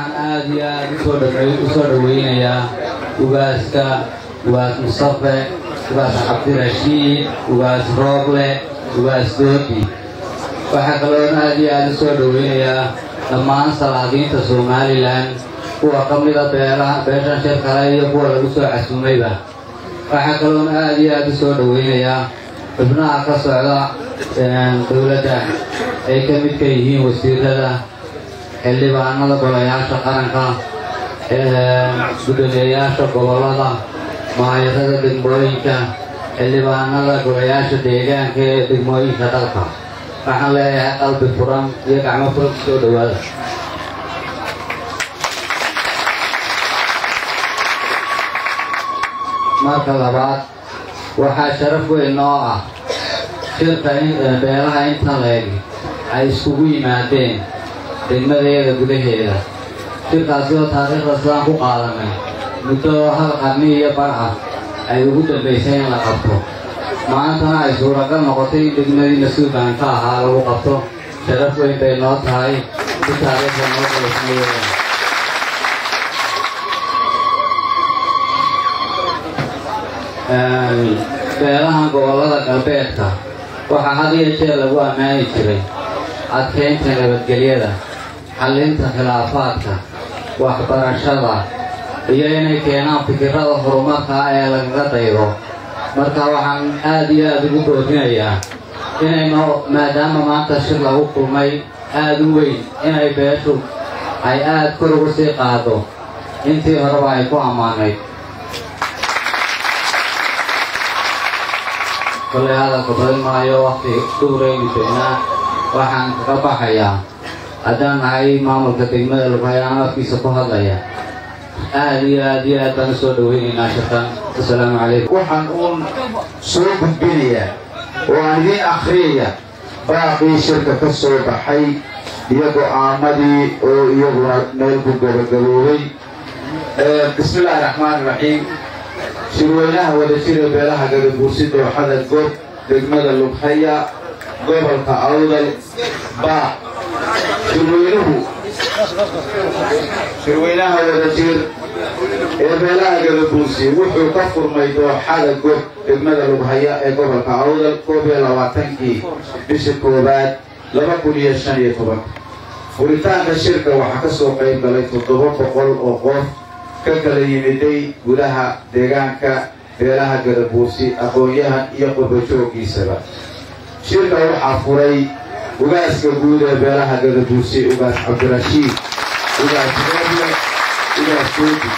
aad usoo dhaweynayaa ugaaska ugaas Mustafa ugaas Cabdirashiid ugaas Rooble ugaas Doodi waxa kaloo aad usoo dhaweynayaa dhammaan salaadiinta Somaliland kuwa kamida beesha shirkada iyo kuwa lagu soo casuumayba waxa kaloo aad usoo dhaweynayaa xubnaha ka socda dawladda ay ka mid ka yihiin wasiirada xildhibaanada golayaasha qaranka gudoomiyayaasha gobolada maayarada degmooyinka xildhibaanada golayaasha deegaanka ee degmooyinka dalka waxaan leeyahay qalbi furan iyo gacmo furan soo dhawaada marka labaad waxaa sharaf weyn noo ah shirka beelaha inta leeg ay isugu yimaadeen degmadeeda gudaheeda shirkaasi oo taariikhda sidaan ku qaadanay muddo hal qarni iyo barca ay ugu dambaysay in la qabto maantana ay suuragal noqotay in degmadii mas-uulkan ka ahaa lagu qabto sharaf weyn bay noo tahay si taariikhda noo qalaysnayeeda beelahan gobolada galbeedka waxaa had iyo jeer lagu ammaani jiray adkeynta nabadgelyada xallinta khilaafaadka waxbarashada iyo inay keenaan fikirada horumarka ee lagaga daydo marka waxaan aad ugu boodinayaa inayno maadaama maanta shir lagu kulmay aad u weyn inay beeshu ay aad kor ugu sii qaado intii horeba ay ku ammaanayd kolay hadalka badin maayo waqti duuraynu joognaa waxaan kaga baxayaa haddaan nahay maamulka degmada Lughayaano afkiisa ku hadlaya aad baan soo dhaweynaynaa shirkan assalaamu calaykum waxaan uun soo gudbinayaa oo aan idiin akhriyaya baaqii shirka ka soo baxay iyo go'aamadii oo iyaguna meel ku gabagaboobay bismillaahi raxmaani raxiim shirweynaha wadajira beelaha Gadabuursi dooxada goob degmada Lughaya gobolka Awdal baa shirweynaha wadajir ee beelaha Gadabuursi wuxuu ka furmay dooxada goob degmada Lughaya ee gobolka Awdal 22 bishii koowaad 2015 furitaanka shirka waxaa ka soo qayb galay 700 oo qof ka kala yimiday gudaha deegaanka beelaha Gadabuursi aqoonyahan iyo qurbo-jooggiisaba shirka waxaa furay ugaaska guud ee beelaha Gadabuursi ugaas Cabdirashiid ugaas Rooble ugaas Doodi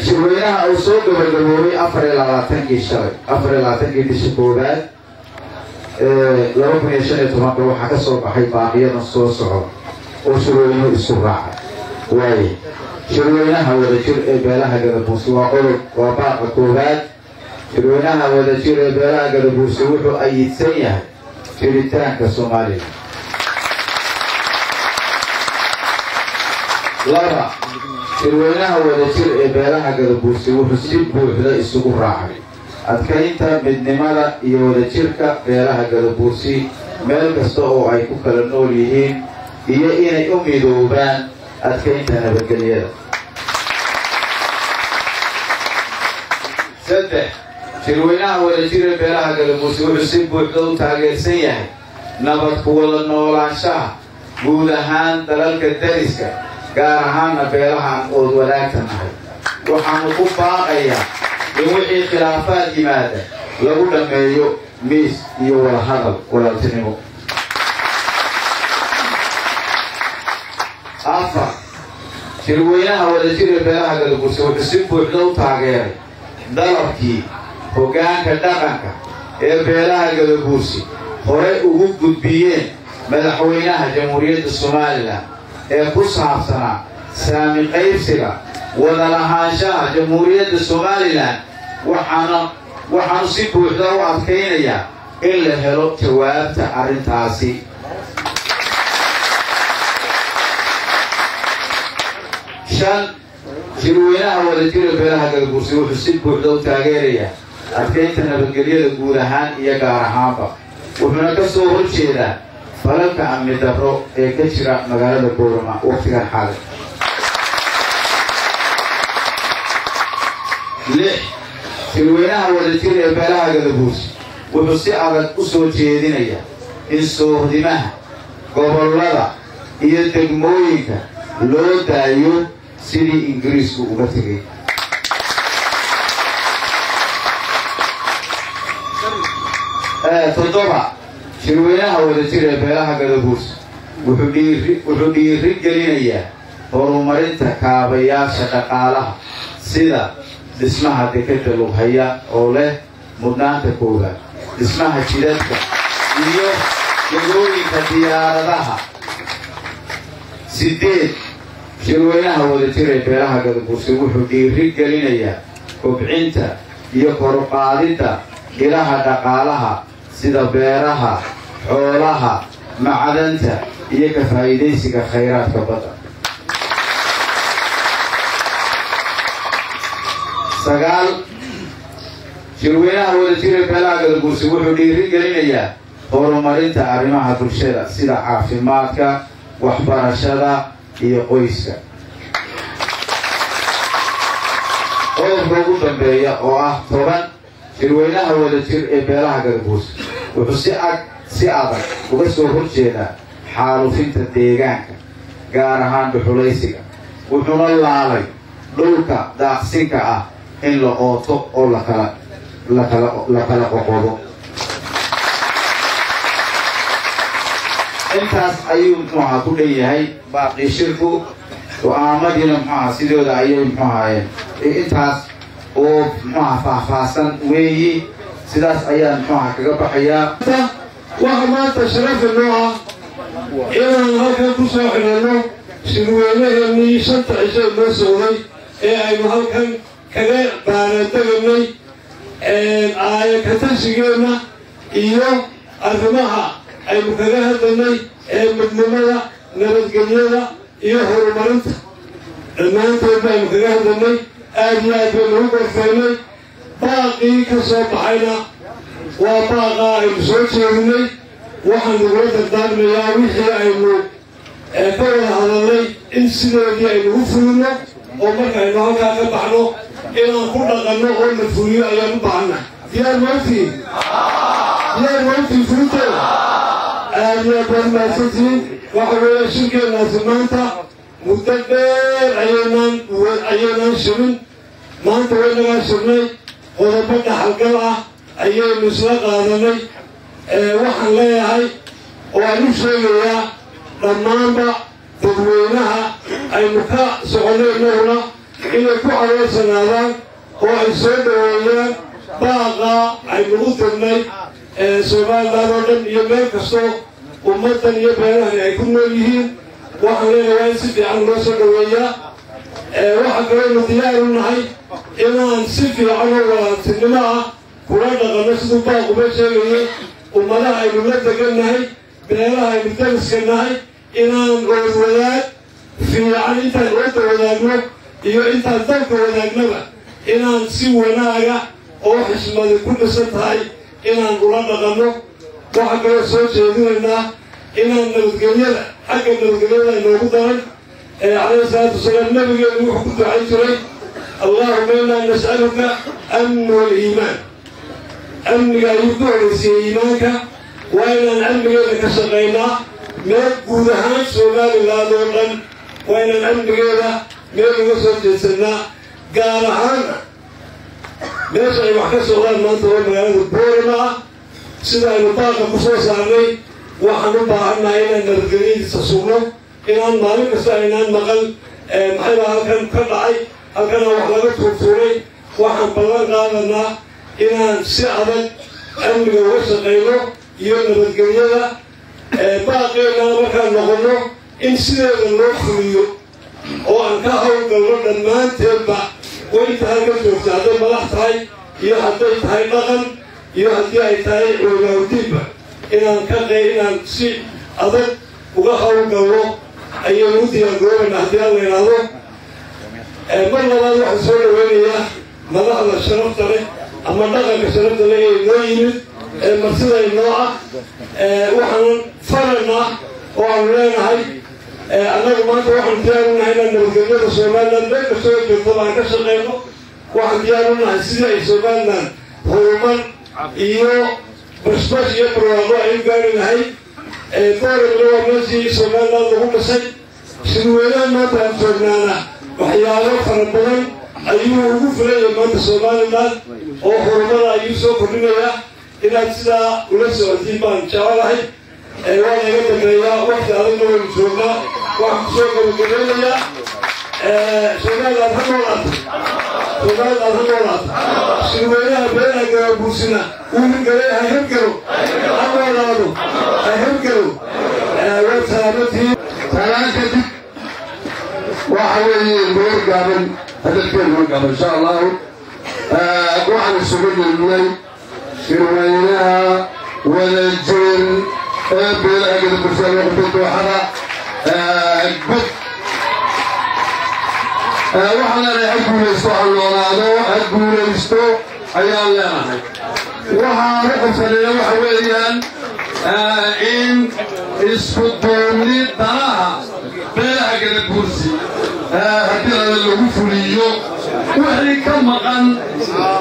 shirweynaha uu soo gabagaboobay 24 bishii koowaad 2015 waxaa ka soo baxay baaqiyadan soo socda oo shirweynuhu isu raacay shirweynaha wadajir ee beelaha Gadabuursi waa baaqa koowaad shirweynaha wadajir ee beelaha Gadabuursi wuxuu ayidsan yahay jiritaanka Soomaaliya laba shirweynaha wadajir ee beelaha Gadabuursi wuxuu si buuxda isugu raacay adkaynta midnimada iyo wadajirka beelaha Gadabuursi meel kasta oo ay ku kala nool yihiin iyo inay u midoobaan adkaynta nabadgelyada saddex shirweynaha wadajir ee beelaha Gadabuursi wuxuu si buuxda u taageersan yahay nabad ku wada noolaanshaha guud ahaan dalalka dariska gaar ahaanna beelahan ood wadaagta nahay waxaanu ku baaqayaa in wixii khilaafaad yimaada lagu dhameeyo miis iyo wadahadal walaaltinimo afar shirweynaha wadajir ee beelaha Gadabuursi wuxuu si buuxda u taageeray dalabkii hoggaanka dhaqanka ee beelaha Gadabuursi hore ugu gudbiyeen madaxweynaha jamhuuriyadda Somaliland ee ku saabsanaa saami qaybsiga wada lahaanshaha jamhuuriyadda Somaliland waxaanu si buuxda u adkaynayaa in la helo jawaabta arrintaasi shan shirweynaha wadajir ee beelaha Gadabuursi wuxuu si buuxda u taageerayaa adkaynta nabadgelyada guud ahaan iyo gaar ahaanba wuxuuna ka soo horjeedaa falalka amni darro ee ka jira magaalada Boorama waqtigan xaadir. shirweynaha wadajir ee beelaha Gadabuursi wuxuu si adag u soo jeedinayaa in soohdimaha gobollada iyo degmooyinka loo daayo sidii Ingiriisku uga tegay. toddoba shirweynaha wadajir ee beelaha Gadabuursi wuxuu dhiirigelinayaa horumarinta kaabayaasha dhaqaalaha sida dhismaha dekeda Lughaya oo leh mudnaanta koowaad, dhismaha jidadka iyo wadooyinka diyaaradaha. 8 shirweynaha wadajir ee beelaha Gadabuursi wuxuu dhiirigelinayaa kobcinta iyo kor u qaadidda ilaha dhaqaalaha sida beeraha, xoolaha, macdanta iyo ka faa'iideysiga khayraadka badda. 9 shirweynaha wadajir ee beelaha Gadabuursi wuxuu dhiirigelinayaa horumarinta arrimaha bulshada sida caafimaadka, waxbarashada iyo qoyska. qodobka ugu dambeeya oo ah 10 shirweynaha wadajir ee beelaha Gadabuursi wuxuu si adag uga soo horjeedaa xaalufinta deegaanka gaar ahaan dhuxulaysiga, wuxuuna laalay dhulka daaqsinka ah in la ooto oo la kala qoqodo. intaas ayuu muxuu ku leeyahay baaqi shirku go'aamadina muxuu sidooda ayay muxuu ahaayeen intaas oo muxuu faahfaahsan weeyi sidaas ayaa muxuu kaga baxayaa. waxa maanta sharaf noo ah inaan halkan ku soo xidhno shirweynaheenii 5 cisho noo socday ee aynu halkan kaga baaraandegnay ka tashigeena iyo arrimaha aynu kaga hadlaynay ee midnimada, nabadgelyada iyo horumarinta dhammaantoodna aynu kaga hadlaynay. aad iyo aad baynu u gorfaynay. baaqii ka soo baxayna waa baaqa aynu soo jeedinay. waxaan nagula dardaarmayaa wixii aynu ka wada hadalnay in sideedii aynu u fulino oo markaynu halkaa ka baxno inaan ku dhaqanno oo la fuliyo ayaan u baahannahay. diyaar maantii fulinteeda aad iyo aad baad mahadsantihiin. waxa weeye shirkeennaasi maanta muddo dheer ayaynaan shirin. maanta waynagaa shirnay qodobo dhaxalgal ah ayaynu isla qaadanay. waxaan leeyahay oo aan u sheegayaa dhammaanba dadweynaha aynu ka soconnaynahuna inay ku caloolsanaadaan oo ay soo dhaweeyaan baaqa aynu u dirnay Soomaaliland oo dhan iyo meel kastoo ummaddan iyo beelahani ay ku nool yihiin. waxaan leeyahay in si fiican loo soo dhaweeyaa. waxaa kalooynu diyaar u nahay inaan si fiican oo walaaltinimo ah kula dhaqanno siduu baaquba sheegayay ummadaha aynu la degannahay, beelaha aynu dariska nahay, inaan wadaag fiican intaan ooda wadaagno iyo intaan dalka wadaagnaba inaan si wanaaga oo xishmadi ku dhisan tahay inaan ula dhaqanno. waxaa kaloo soo jeedinaynaa inaan nabadgelyada xagga nabadgelyada inoogu daran calayhi salaatu wasalaam nabigeenu wuxuu ku ducayn jiray allahuma innaa nas'aluka amn waliimaan. amniga ayuu ku horeysiiyey iimaanka. waa inaan amnigeeda ka shaqaynaa meel guud ahaan Somaliland oo dhan. waa inaan amnigeeda meel uga soo jeedsanaa gaar ahaana meesha ay wax ka socdaan maanta waa magaalada Boorama ah. sida aynu baaqa ku soo saarnay waxaan u baahannahay inaan nabadgelyadiisa sugno, inaan maalin kasta aynaan maqal maxayba halkan ka dhacay, halkana wax laga tuurtuuray. waxaan ballan qaadanaa inaan si adag amniga uga shaqayno iyo nabadgelyada. baaqeennana markaan noqonno in sideeda loo fuliyo oo aan ka hawlgalno dhammaanteedba waynta halka joogta, hadday madax tahay iyo hadday tahay dhaqan iyo haddii ay tahay culimaauddiinba inaan si adag uga hawlgalno ayaynu u diyaargaroobayna haddii aan la yidhaahdo. mar labaad waxaan soo dhaweynayaa madaxda sharafta leh أما نقل كسرت لي نوين مرسلة النوع وحن فرنا وعملنا هاي أنا ما توقعنا تيارنا هنا نرجع لسومالنا لين نسوي طبعا كسرنا وحن تيارنا هسينا سومالنا هرمان إيو بس يبرو إنجارنا هاي دور الروح نسي سومالنا لهم مسج سنوينا ما تنسونا وحيانا فرنبنا أيوه وفرنا ما سومالنا أو هرمان أيوه سو فرنا إلى سلا ولسه الزمان شاورها وانا يقول يا وقت أظن ونشوفنا ونشوف المدينة شمال الهمولات شمال الهمولات شمالها بين جابوسنا ومن قريها يهمكروا همولاتو يهمكروا وثابته ثلاثة وحوي النور قبل هذا الكلام قبل إن شاء الله وعن السجود الليل شروينا ونجل بالأجل المسلم وقبلت وحنا وحنا نحبوا نستوى الولادو نحبوا نستوى أيام لنا وحنا نحبوا وحويا إن اسكتوا لي تراها بالأجل الكرسي هدينا للغفوليو وحنا كم مقن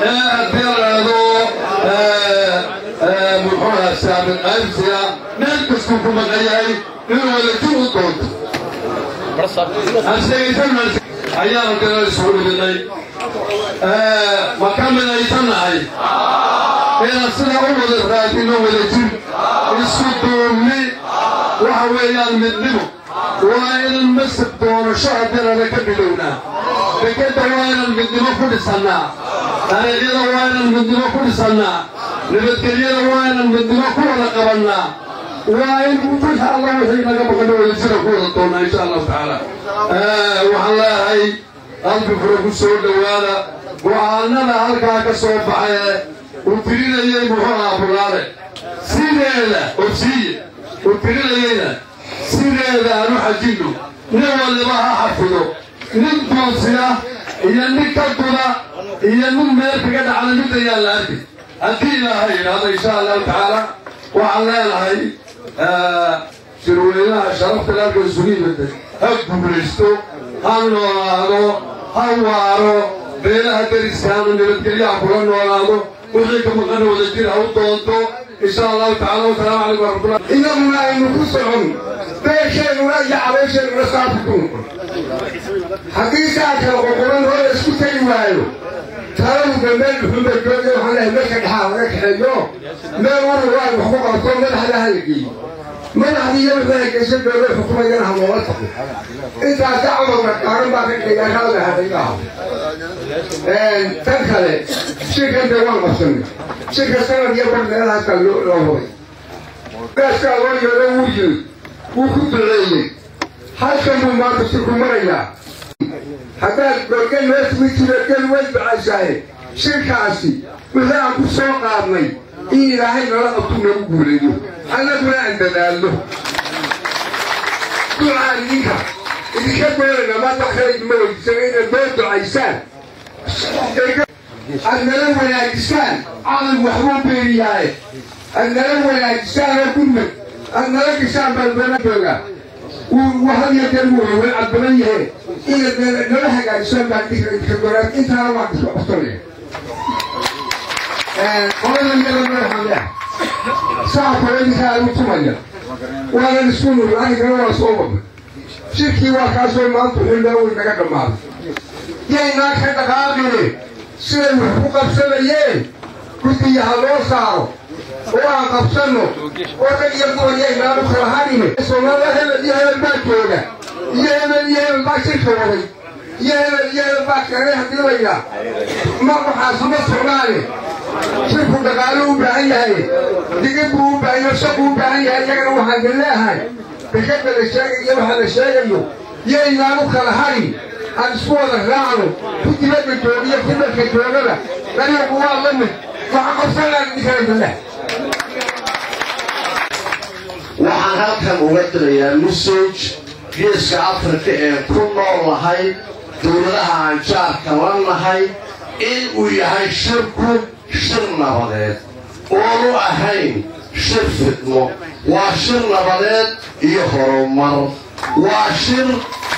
هدينا مرحوها السابق أمسيا نلبسكم في مغياي إنه ولدتوا الضوط أمسيا يتمنى أيام كنا نسهول بالله مكامل يتمنى هاي إن السنة أول الراتين ولدتوا يسكتوا لي وحويان مدنمو وإن المسك دون شهدنا لكبلونا بكده وإن المدنمو كل سنة أنا إذا وإن المدنمو كل سنة نبتكلينا وين المدينة كلها قبلنا وين فتح الله وحينا قبل ولسنا كلها طولنا إن شاء الله تعالى وحلا هاي قلبي فرق السود وهذا وعنا هالكا كسوف عيا وترينا يي محنا فلاره سيدنا وسي وترينا يينا سيدنا أروح أجيله نوال ما حفظه نمتوسيا ينكتونا ينمر في كذا على مدة يالله أدينا هاي هذا إن شاء الله تعالى وعلينا هاي شروينا شرفت لك السنين بدك هب بريستو هنوارو هوارو بينا هتريسكانو نبتكلي عقولنا ورادو وحيكم غنوا ذكر أو طولتو إن شاء الله تعالى والسلام عليكم ورحمة الله. إنما نفوسهم بيشين ويرجع بيشين رصافتهم حقيقة القرآن هو يسكتي وايو ترى جمال محمد الجوزي وحنا هناك حاولك حلو ما مرة واحد حقوق القوم ما حدا هيجي ما حد يعمل ذلك الشيء ولا الحكومة ينها موظفة أنت تعمل مكان بعدك يا هذا هذا تدخل شركة دوام مصنع شركة سنة يبغى لها كلو بس كلو يلو وجود وكل الليل حتى ما تشوفوا مريا حتى لو كان رسمي كان وجب عشاء شركاسي ولا أبو سوق عمي إيه راهي ولا أبونا بقوله أنا بقول عندنا له دعاء ليها إذا كان بقولنا ما تخرج من السنين البيت عيسان أن له ولا إنسان على المحبوب برياء أن له ولا إنسان يكون أن له إنسان بالبنات ولا وهل يدرون والعبرية إذا نلحق الإنسان بعد الخبرات أنت على وقت أصلي قلنا من الله ساعة فريدها المتمنى وأنا نسكن الآن كانوا صوبهم شركي وكاسو ما تحل له ونقدم معه يا إنك هتقابله سلم حقوق بسليين كنت يهلو صاروا وأنا قبسنه وكان يقول يا إمام خلهاني سوما الله يا الباكونا يا الباكشكوري يا الباكري هتلاقيها ما محاسبة صناعي شوفوا دقالوا بعينها دقيقوا بعينها شقوا بعينها يقرأوا حق الله بكتب الشاقي يروح على الشاقي يا إمام خلهاني أنسوا الرعانو كنت لك الجوغية كنت لك الجوغية لن يقوى الله منه فحقب سنة لكلام الله waxaan halkan uga dirayaa message geeska Afrika ee ku nool lahay dawladaha aan jaarka la nahay in uu yahay shirku shir nabadeed oonu ahayn shir fidmo waa shir nabadeed iyo horumar waa shir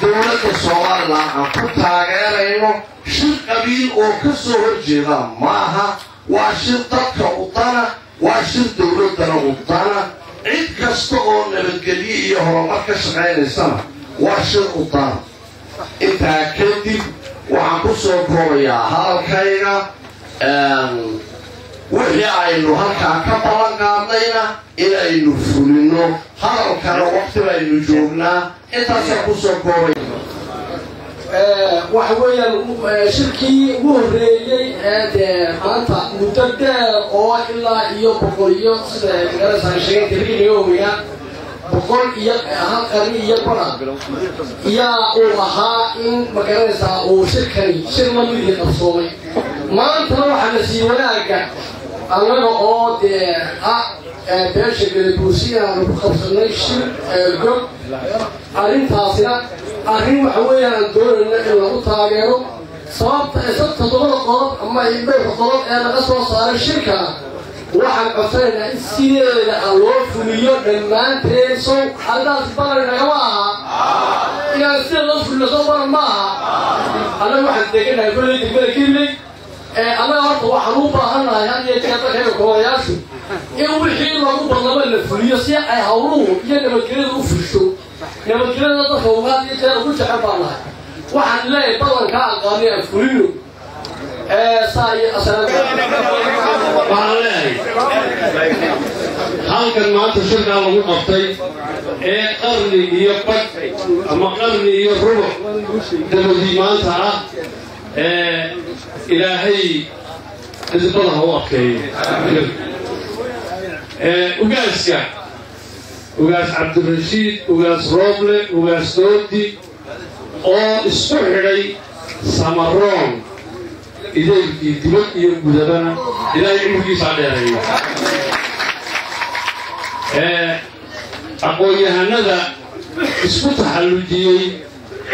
dowladda Soomaaliland aan ku taageerayno shir qabiil oo ka soo horjeeda maaha waa shir dadka u dana waa shir dowladana u dana cid kasta oo nabadgelyo iyo horumar ka shaqaynaysana waa shir u dana intaa kadib waxaan ku soo koobayaa hadalkayga wixii aynu halkaa ka ballan qaadnayna inaynu fulino hadalkana waqti baynu joognaa intaasaan ku soo koobay waxa weeyaan shirkii ugu horreeyey ee maanta muddo dheer oo ilaa iyo boqol iyo sida magaranaysaa sheegay tirkiiniyoomiga boqol iyo hal qarni iyo badan yaa uu ahaa in magaranaysaa uu shirkani shir la midii qabsoomay maantana waxaa la sii wanaaga annaga oo dee beesha gadabuusiya aanu ku qabsanay shir gob arrintaasina arrin waxa weeyaan doonayna in lagu taageero sababta toddobada qodob ama dhowrka qodob ee laga soo saaray shirkana waxaan codsanaynaa in sideeda loo fuliyo dhammaanteen sow haddaas balan nagama aha inaan sida loo fuliyo soo balan ma aha annaga waxaan deeganahay koley degmada kirley annaga horta waxaan u baahannahay had iyo jeer dadka koodayaashu in wixii lagu ballamo la fuliyo si ay hawluhu iyo nabadgelyada u fusho nabadgelyada dadka ugaad iyo jeer ugu jecel baan nahay waxaan leeyahay ballankaa aqaani aan fulino waxaan leeyahay halkan maanta shirkaa lagu qabtay ee qarni iyo badh ama qarni iyo rubuc dabadii maanta ah ilaahay xisbada ha u adkeeyo ugaaska ugaas cabdirashiid ugaas rooble ugaas doodi oo isku xidhay samaroon idaylkii dibad iyo gudabana ilaahay cumrigiisaa dheereeyo aqoon-yahanada isku taxallujiyey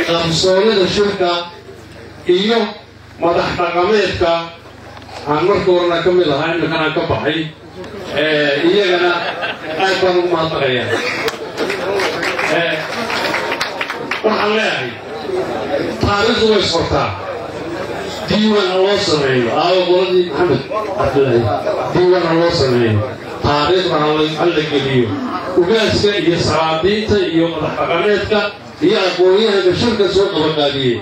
qabsoonada shirka iyo madax dhaqameedka aan marka horena ka mid ahaa iminkanaan ka baxay iyagana aad baan ugu mahadnaqayaa waxaan leeyahay taariikhdu way isqortaa diiwaan ha loo sameeyo aawo qoladii maxamed cabdilaahi diiwaan ha loo sameeyo taariikhda ha la geliyo ugaaska iyo salaadiinta iyo madax dhaqameedka iyo aqoon-yahanka shirka soo qabaqaadiyey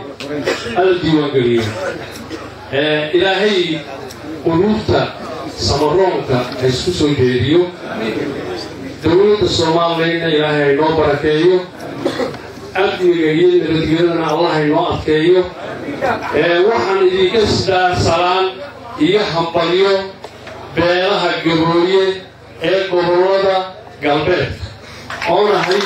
hala diiwaan geliyo ilaahay quluubta samaroonka ha isku soo jeediyo dowladda Soomaaliyana ilaahay ha inoo barakeeyo amniga iyo nabadgelyadana allah ha inoo adkeeyo waxaan idinka sidaa salaan iyo hambalyo beelaha gabooye ee gobollada galbeedka oonahay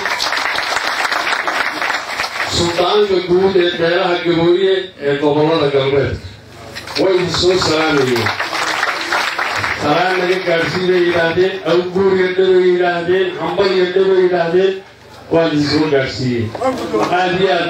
suldaanka guud ee beelaha gabooye ee gobollada galbeedka way idin soo salaamayeen salaan naga gaadhsiin bay yidhaahdeen awguuriya dhabay yidhaahdeen hambaliya dhabay yidhaahdeen waa idin soo gaadhsiiyey aad iyo aad